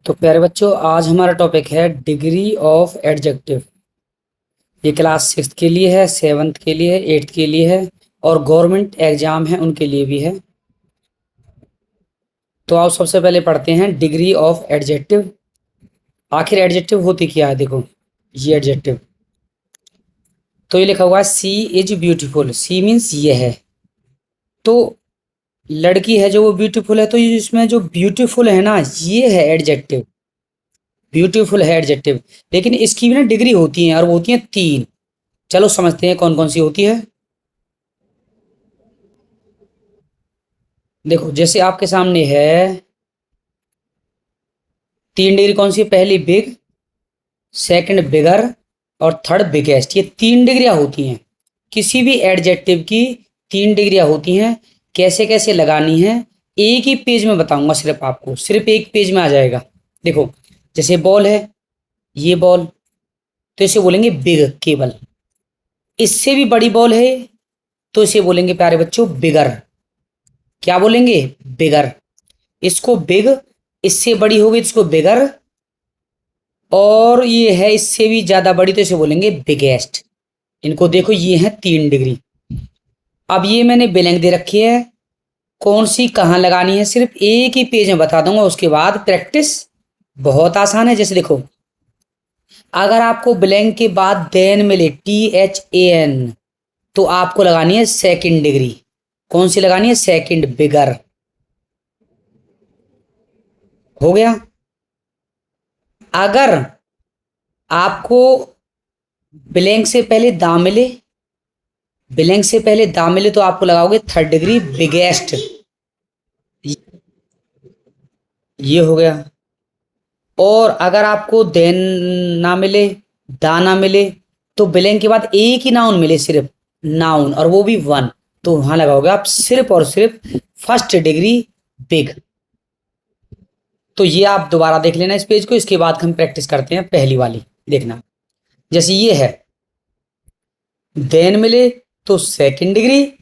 तो प्यारे बच्चों, आज हमारा टॉपिक है डिग्री ऑफ एडजेक्टिव। ये क्लास 6 के लिए है, 7th के लिए है, 8th के लिए है और गवर्नमेंट एग्जाम है उनके लिए भी है। तो आओ सबसे पहले पढ़ते हैं डिग्री ऑफ एडजेक्टिव। आखिर एडजेक्टिव होती क्या है? देखो, ये एडजेक्टिव तो ये लिखा हुआ है सी इज ब्यूटीफुल। सी मीन्स ये है, तो लड़की है जो वो ब्यूटीफुल है, तो ये इसमें जो ब्यूटीफुल है ना, ये है एडजेक्टिव। ब्यूटीफुल है एडजेक्टिव, लेकिन इसकी भी ना डिग्री होती है और वो होती है 3। चलो समझते हैं कौन कौन सी होती है। देखो, जैसे आपके सामने है 3 डिग्री। कौन सी? पहली बिग, सेकंड बिगर और थर्ड बिगेस्ट। ये 3 डिग्रियां होती हैं। किसी भी एडजेक्टिव की 3 डिग्रियां होती हैं। कैसे कैसे लगानी है एक ही पेज में बताऊंगा, सिर्फ आपको, सिर्फ एक पेज में आ जाएगा। देखो, जैसे बॉल है, ये बॉल, तो इसे बोलेंगे बिग केवल। इससे भी बड़ी बॉल है तो इसे बोलेंगे प्यारे बच्चों बिगर। क्या बोलेंगे? बिगर। इसको बिग, इससे बड़ी होगी तो इसको बिगर, और ये है इससे भी ज्यादा बड़ी तो इसे बोलेंगे बिगेस्ट। इनको देखो, ये है 3 डिग्री। अब ये मैंने ब्लैंक दे रखी है, कौन सी कहाँ लगानी है सिर्फ एक ही पेज में बता दूंगा, उसके बाद प्रैक्टिस बहुत आसान है। जैसे देखो, अगर आपको ब्लैंक के बाद देन मिले THAN, तो आपको लगानी है 2nd डिग्री। कौन सी लगानी है? सेकंड बिगर। हो गया। अगर आपको ब्लैंक से पहले दा मिले, ब्लैंक से पहले दा मिले तो आपको लगाओगे 3rd डिग्री बिगेस्ट। ये हो गया। और अगर आपको देन ना मिले, दा ना मिले, तो ब्लैंक के बाद एक ही नाउन मिले, सिर्फ नाउन, और वो भी 1, तो वहां लगाओगे आप सिर्फ और सिर्फ 1st डिग्री बिग। तो ये आप दोबारा देख लेना इस पेज को, इसके बाद हम प्रैक्टिस करते हैं पहली वाली। देखना, जैसे ये है देन मिले तो 2nd डिग्री,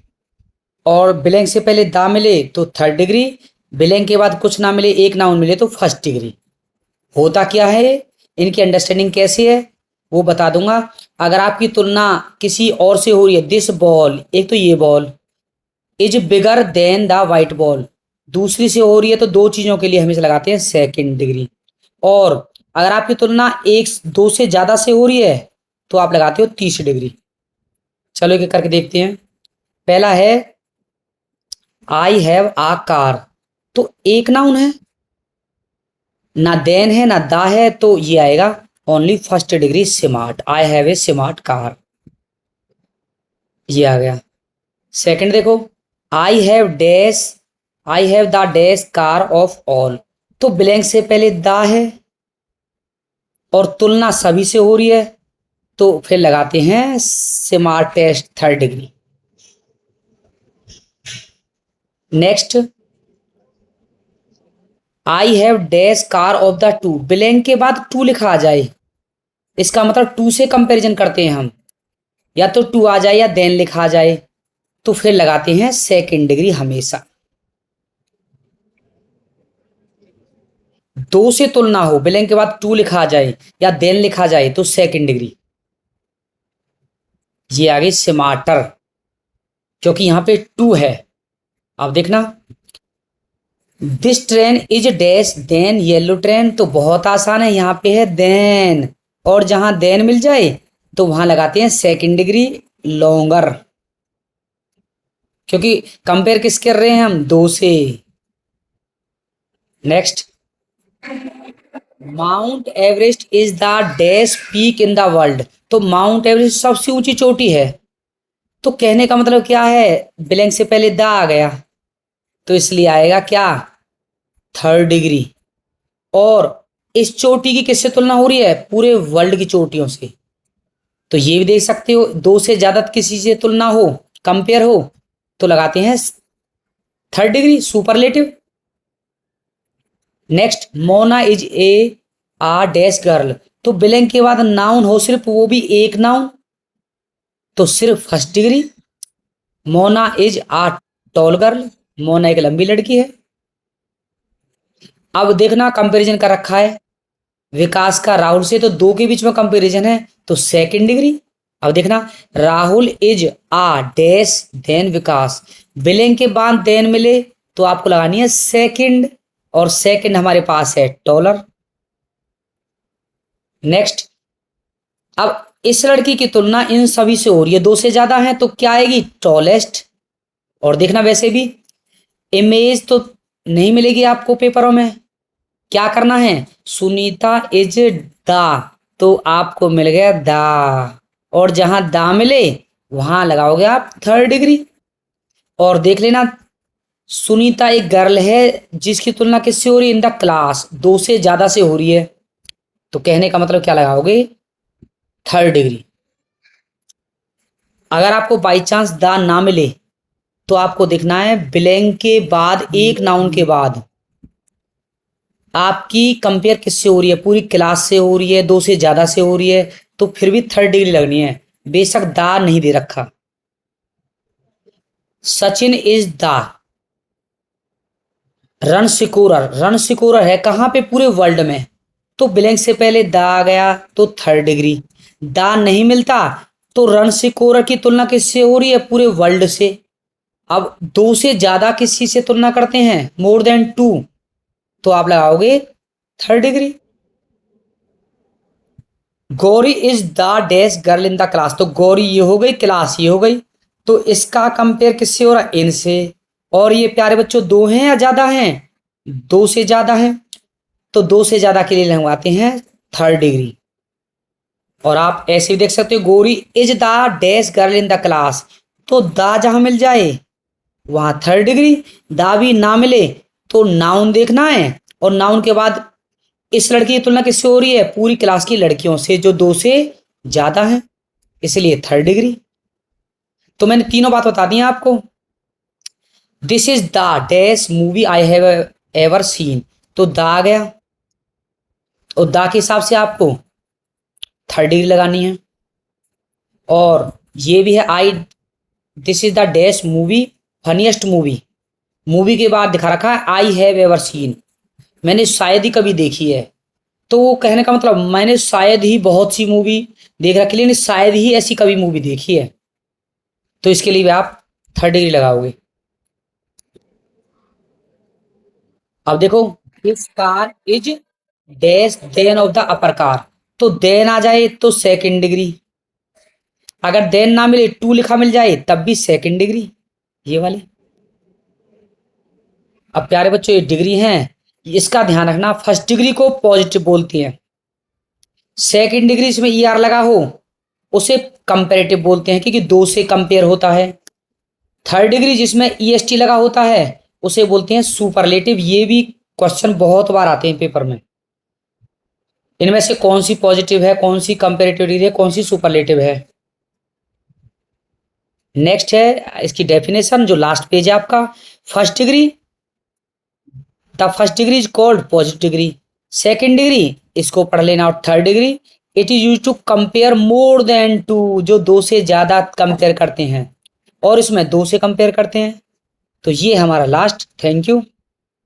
और ब्लैंक से पहले दा मिले तो 3rd डिग्री, ब्लैंक के बाद कुछ ना मिले, एक नाउन मिले तो 1st डिग्री। होता क्या है, इनकी अंडरस्टैंडिंग कैसे है वो बता दूंगा। अगर आपकी तुलना किसी और से हो रही है, दिस बॉल, एक तो ये ball is bigger than the white ball, दूसरी से हो रही है, तो दो चीजों के लिए हमेशा लगाते हैं 2nd डिग्री। और अगर आपकी तुलना एक दो से ज्यादा से हो रही है तो आप लगाते हो 30 डिग्री। चलो एक एक करके देखते हैं। पहला है आई हैव आ कार, तो एक नाउन है, ना देन है ना दा है, तो ये आएगा only 1st degree smart. I have a smart car, ये आ गया। सेकंड देखो, I have dash, I have the dash car of all, तो ब्लैंक से पहले दा है और तुलना सभी से हो रही है, तो फिर लगाते हैं smartest 3rd degree. Next, I have dash car of the two, blank के बाद टू लिखा आ जाए, इसका मतलब टू से कंपैरिजन करते हैं हम, या तो टू आ जाए या देन लिखा आ जाए, तो फिर लगाते हैं 2nd डिग्री हमेशा। दो से तुलना हो, ब्लैंक के बाद टू लिखा आ जाए या देन लिखा जाए, तो 2nd डिग्री। ये आ गई स्मार्टर, क्योंकि यहां पे टू है। अब देखना, this train is dash than yellow train, तो बहुत आसान है, यहां पे है देन, और जहां देन मिल जाए तो वहां लगाते हैं 2nd डिग्री लॉन्गर, क्योंकि कंपेयर किस कर रहे हैं हम? दो से। Next, mount Everest is the dash peak in the world, तो माउंट एवरेस्ट सबसे ऊंची चोटी है, तो कहने का मतलब क्या है, ब्लैंक से पहले द आ गया, तो इसलिए आएगा क्या? 3rd degree. और इस चोटी की किससे तुलना हो रही है? पूरे वर्ल्ड की चोटियों से, तो ये भी देख सकते हो, दो से ज्यादा किसी से तुलना हो, कंपेयर हो, तो लगाते हैं 3rd degree superlative. Next, Mona is a a dash girl, तो ब्लैंक के बाद नाउन हो सिर्फ, वो भी एक नाउन, तो सिर्फ 1st degree. Mona is a tall girl, मोना एक लंबी लड़की है। अब देखना कंपैरिजन कर रखा है विकास का राहुल से, तो दो के बीच में कंपैरिजन है तो सेकंड डिग्री। अब देखना Rahul is a dash than Vikas, बिलिंग के बाद देन मिले तो आपको लगानी है सेकंड, और सेकंड हमारे पास है टॉलर। नेक्स्ट, अब इस लड़की की तुलना इन सभी से हो रही है, दो से ज्यादा है तो क्या आएगी टॉलेस्ट। और देखना वैसे भी इमेज तो नहीं मिलेगी आपको पेपरों में, क्या करना है सुनीता इज दा, तो आपको मिल गया दा, और जहां दा मिले वहां लगाओगे आप थर्ड डिग्री। और देख लेना सुनीता एक गर्ल है जिसकी तुलना किससे हो रही है इन द क्लास, दो से ज्यादा से हो रही है, तो कहने का मतलब क्या लगाओगे थर्ड डिग्री। अगर आपको बाई चांस दा ना मिले तो आपको देखना है बिलोंग के बाद एक नाउन के बाद आपकी कंपेयर किससे हो रही है, पूरी क्लास से हो रही है, दो से ज्यादा से हो रही है, तो फिर भी थर्ड डिग्री लगनी है, बेशक दा नहीं दे रखा। Sachin is the run scorer, run scorer है कहां पे पूरे वर्ल्ड में, तो बिलोंग से पहले दा आ गया तो थर्ड डिग्री। दा नहीं मिलता तो रन स्कोरर की तुलना किससे हो रही है पूरे वर्ल्ड से। अब दो से ज्यादा किसी से तुलना करते हैं मोर देन टू, तो आप लगाओगे third degree. Gauri is the dash girl in the class, तो गौरी ये हो गई, क्लास ये हो गई, तो इसका कंपेयर किससे हो रहा है इनसे। और ये प्यारे बच्चों दो हैं या ज्यादा हैं, दो से ज्यादा हैं, तो दो से ज्यादा के लिए लगवाते हैं थर्ड डिग्री। और आप ऐसे भी देख सकते हो Gauri is the dash girl in the class, तो दा जहां मिल जाए वहां थर्ड डिग्री, दा भी ना मिले तो नाउन देखना है, और नाउन के बाद इस लड़की की तुलना किससे हो रही है पूरी क्लास की लड़कियों से जो दो से ज्यादा है, इसलिए थर्ड डिग्री। तो मैंने तीनों बात बता दी हैं आपको। This is the dash movie I have ever seen, तो द आ गया, और द के हिसाब से आपको थर्ड डिग्री लगानी है। और ये भी है I this is the dash movie funniest movie, movie के बाद दिखा रखा है आई हैव एवर सीन, मैंने शायद ही कभी देखी है, तो वो कहने का मतलब मैंने शायद ही बहुत सी मूवी देख रखी लेकिन शायद ही ऐसी कभी मूवी देखी है, तो इसके लिए भी आप थर्ड डिग्री लगाओगे। अब देखो if car is dash than of the upper car, तो देन आ जाए तो सेकंड डिग्री, अगर देन ना मिले टू लिखा मिल जाए तब भी सेकंड डिग्री ये वाले। अब प्यारे बच्चों ये डिग्री हैं, इसका ध्यान रखना फर्स्ट डिग्री को पॉजिटिव बोलती हैं, सेकंड डिग्री इसमें ई आर लगा हो उसे कंपेरेटिव बोलते हैं क्योंकि दो से कंपेयर होता है, थर्ड डिग्री जिसमें ई एस टी लगा होता है उसे बोलते हैं सुपरलेटिव। ये भी क्वेश्चन बहुत बार आते हैं पेपर में, इनमें से कौन सी पॉजिटिव है, कौन सी कंपेरेटिव डिग्री है, कौन सी सुपरलेटिव है। नेक्स्ट है इसकी डेफिनेशन जो लास्ट पेज है आपका, first degree the first degree is called positive degree, second degree इसको पढ़ लेना, और third degree it is use to compare more than two, जो दो से ज्यादा कंपेयर करते हैं, और इसमें दो से कंपेयर करते हैं। तो ये हमारा लास्ट, थैंक यू।